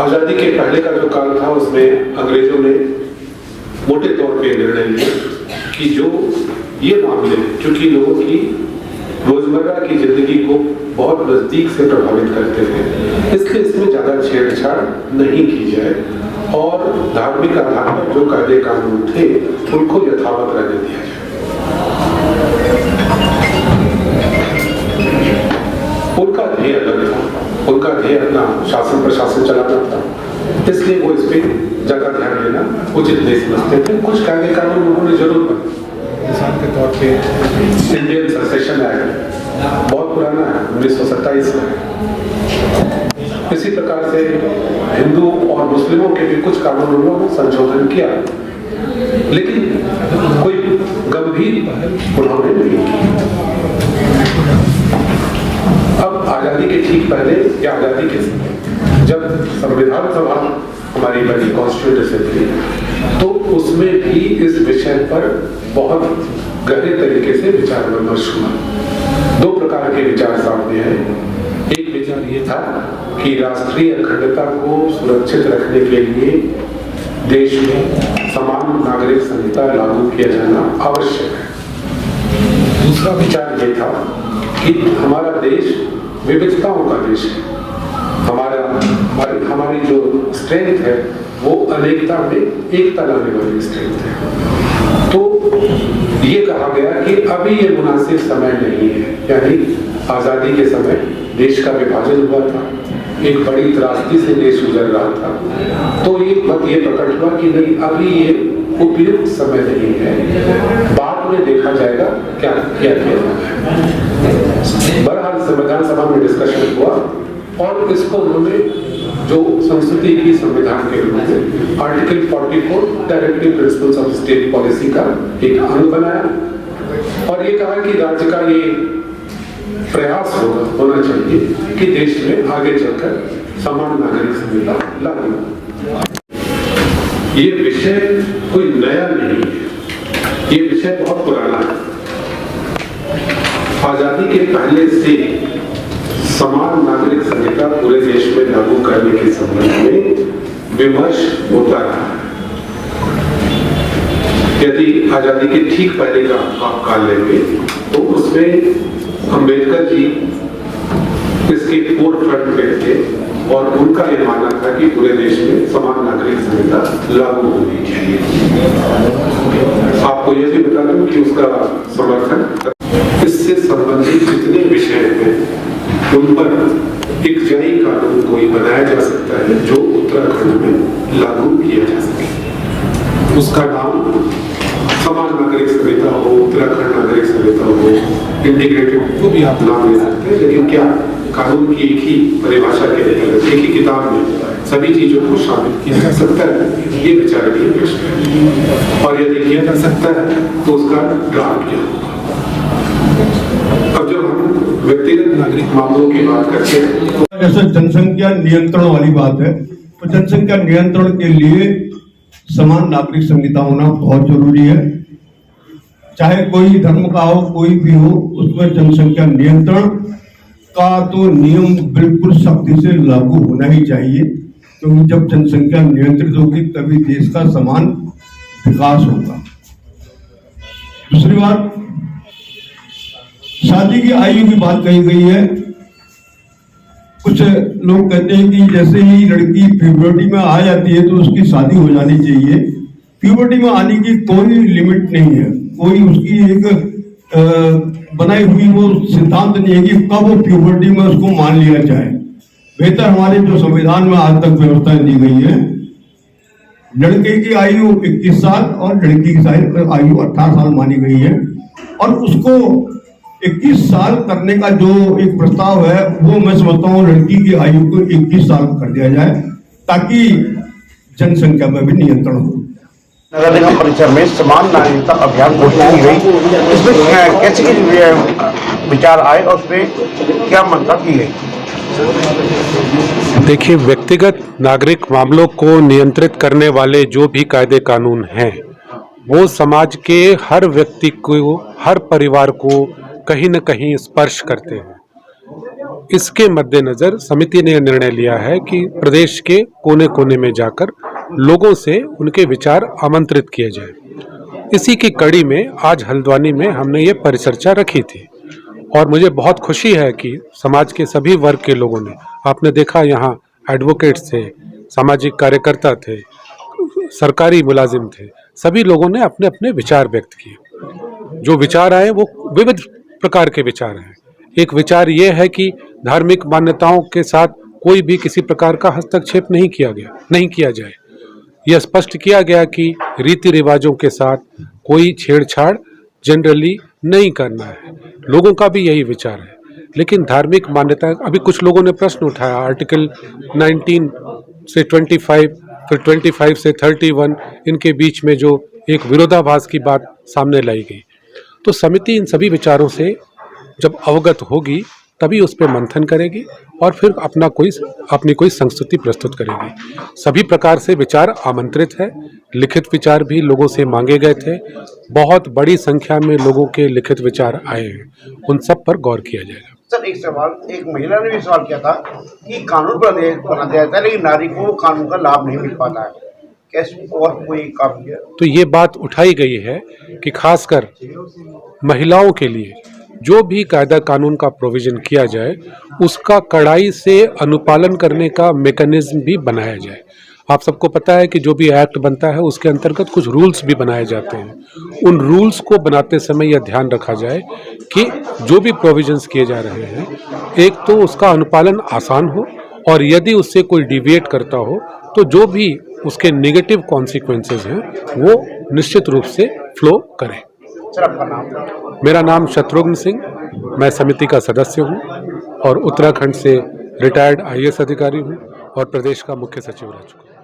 आज़ादी के पहले का जो काल था उसमें अंग्रेजों ने मोटे तौर पे निर्णय लिया कि जो ये मामले क्योंकि लोगों की रोजमर्रा की जिंदगी को बहुत नजदीक से प्रभावित करते थे, इसलिए इसमें ज्यादा छेड़छाड़ नहीं की जाए और धार्मिक आधार पर जो कायदे कानून थे उनको यथावत रहने दिया जाए। उनका ध्येय अलग था, उनका ध्येय अपना शासन प्रशासन चलाना था, इसलिए वो इस पर ज्यादा ध्यान देना उचित नहीं समझते थे। कुछ कायदे कानून उन्होंने जरूर बनाए। मिसाल के तौर पे इंडियन सक्सेशन एक्ट बहुत पुराना है, 1927 का। इसी प्रकार से हिंदू और मुस्लिमों के भी कुछ कानूनों में संशोधन किया, लेकिन कोई गंभीर उन्होंने नहीं की। अब आजादी के ठीक पहले या आजादी के समय जब संविधान सभा हमारी बड़ी कॉन्स्टिट्यूंट असेंबली, तो उसमें भी इस विषय पर बहुत गहरे तरीके से विचार विमर्श हुआ। दो प्रकार के विचार सामने हैं। एक विचार ये था कि राष्ट्रीय अखंडता को सुरक्षित रखने के लिए देश में समान नागरिक संहिता लागू किया जाना आवश्यक है। दूसरा विचार ये था कि हमारा देश विविधताओं का देश है, हमारी जो स्ट्रेंथ है वो अनेकता में एकता लाने वाली स्ट्रेंथ है। तो ये कहा गया कि अभी ये मुनासिब समय नहीं है, यानी आजादी के समय देश का विभाजन हुआ था, एक बड़ी त्रासदी से देश गुजर रहा था, तो एक बात ये प्रकट हुआ कि नहीं, अभी ये उपयुक्त समय नहीं है, बाद में देखा जाएगा क्या किया जाए। बहरहाल संविधान सभा में डिस्कशन हुआ और इसको उन्होंने जो संस्कृति की संविधान के रूप में article 44 directive principles of state policy का एक अंग बनाया और ये कहा कि राज्य का ये प्रयास होना चाहिए कि देश में आगे चलकर समान नागरिक संहिता लागू हो। ये विषय कोई नया नहीं है, ये विषय बहुत पुराना है। आजादी के पहले से समान नागरिक संहिता पूरे देश में लागू करने के संबंध में विमर्श होता रहा है। यदि आजादी के ठीक पहले का आप काल लेंगे तो उसमें अंबेडकर जी इसके फोर फ्रंट पे थे और उनका यह मानना था कि पूरे देश में समान नागरिक संहिता लागू होनी चाहिए। आपको यह भी बता दूं कि उसका समर्थन इससे संबंधित जितने विषय हैं उन पर एक जय कानून कोई बनाया जा सकता है जो उत्तराखंड में लागू किया जा सके। उसका नाम समान नागरिक संहिता हो, उत्तराखंड नागरिक संहिता हो, इंटीग्रेटेड, जो भी आप नाम ले सकते हैं, लेकिन क्या कानून की एक ही परिभाषा के तहत एक ही किताब में सभी चीजों को शामिल किया जा सकता है, ये विचारणीय प्रश्न है। और यदि किया जा सकता है तो उसका ड्राफ्ट क्या होगा। अब जब हम व्यक्तिगत नागरिक मामलों की बात करते हैं तो जैसे जनसंख्या नियंत्रण वाली बात है, तो जनसंख्या नियंत्रण के लिए समान नागरिक संहिता होना बहुत जरूरी है। चाहे कोई धर्म का हो, कोई भी हो, उसमें जनसंख्या नियंत्रण का तो नियम बिल्कुल सख्ती से लागू होना ही चाहिए, क्योंकि जब जनसंख्या नियंत्रित होगी तभी देश का समान विकास होगा। दूसरी बात, शादी की आयु की बात कही गई है। कुछ लोग कहते हैं कि जैसे ही लड़की प्यूबर्टी में आ जाती है तो उसकी शादी हो जानी चाहिए। प्यूबर्टी में आने की कोई लिमिट नहीं है, कोई उसकी एक बनाई हुई वो सिद्धांत नहीं है कि कब वो प्यूबर्टी में उसको मान लिया जाए। बेहतर हमारे जो संविधान में आज तक व्यवस्थाएं दी गई है, लड़के की आयु 21 साल और लड़की की आयु 18 साल मानी गई है, और उसको 21 साल करने का जो एक प्रस्ताव है वो मैं समझता हूँ लड़की की आयु को 21 साल कर दिया जाए ताकि जनसंख्या में भी नियंत्रण हो। नगर निगम परिसर में समान नागरिकता अभियान घोषणा की गई, इसमें कैसे विचार आए और उसमें क्या मंशा की गई? देखिए, व्यक्तिगत नागरिक मामलों को नियंत्रित करने वाले जो भी कायदे कानून हैं वो समाज के हर व्यक्ति को, हर परिवार को कहीं न कहीं स्पर्श करते हैं। इसके मद्देनजर समिति ने निर्णय लिया है कि प्रदेश के कोने कोने में जाकर लोगों से उनके विचार आमंत्रित किए जाए। इसी की कड़ी में आज हल्द्वानी में हमने ये परिचर्चा रखी थी और मुझे बहुत खुशी है कि समाज के सभी वर्ग के लोगों ने, आपने देखा यहाँ एडवोकेट्स थे, सामाजिक कार्यकर्ता थे, सरकारी मुलाजिम थे, सभी लोगों ने अपने अपने विचार व्यक्त किए। जो विचार आए वो विविध प्रकार के विचार हैं। एक विचार ये है कि धार्मिक मान्यताओं के साथ कोई भी किसी प्रकार का हस्तक्षेप नहीं किया जाए। यह स्पष्ट किया गया कि रीति रिवाजों के साथ कोई छेड़छाड़ जनरली नहीं करना है। लोगों का भी यही विचार है। लेकिन धार्मिक मान्यता, अभी कुछ लोगों ने प्रश्न उठाया, आर्टिकल 19 से 25, फिर 25 से 31, इनके बीच में जो एक विरोधाभास की बात सामने लाई गई। तो समिति इन सभी विचारों से जब अवगत होगी तभी उस पर मंथन करेगी और फिर अपनी कोई संस्तुति प्रस्तुत करेगी। सभी प्रकार से विचार आमंत्रित है। लिखित विचार भी लोगों से मांगे गए थे। बहुत बड़ी संख्या में लोगों के लिखित विचार आए हैं। उन सब पर गौर किया जाएगा। सर, एक सवाल, एक महिला ने भी सवाल किया था कि कानून बना दिया जाता है लेकिन नारी को कानून का लाभ नहीं मिल पाता है, कैसे और कोई काम किया? तो ये बात उठाई गई है कि खासकर महिलाओं के लिए जो भी कायदा कानून का प्रोविजन किया जाए उसका कड़ाई से अनुपालन करने का मेकनिज्म भी बनाया जाए। आप सबको पता है कि जो भी एक्ट बनता है उसके अंतर्गत कुछ रूल्स भी बनाए जाते हैं। उन रूल्स को बनाते समय यह ध्यान रखा जाए कि जो भी प्रोविजंस किए जा रहे हैं, एक तो उसका अनुपालन आसान हो और यदि उससे कोई डिविएट करता हो तो जो भी उसके नेगेटिव कॉन्सिक्वेंसेस हैं वो निश्चित रूप से फ्लो करें। सर, आपका नाम? मेरा नाम शत्रुघ्न सिंह, मैं समिति का सदस्य हूं और उत्तराखंड से रिटायर्ड IAS अधिकारी हूं और प्रदेश का मुख्य सचिव रह चुका हूं।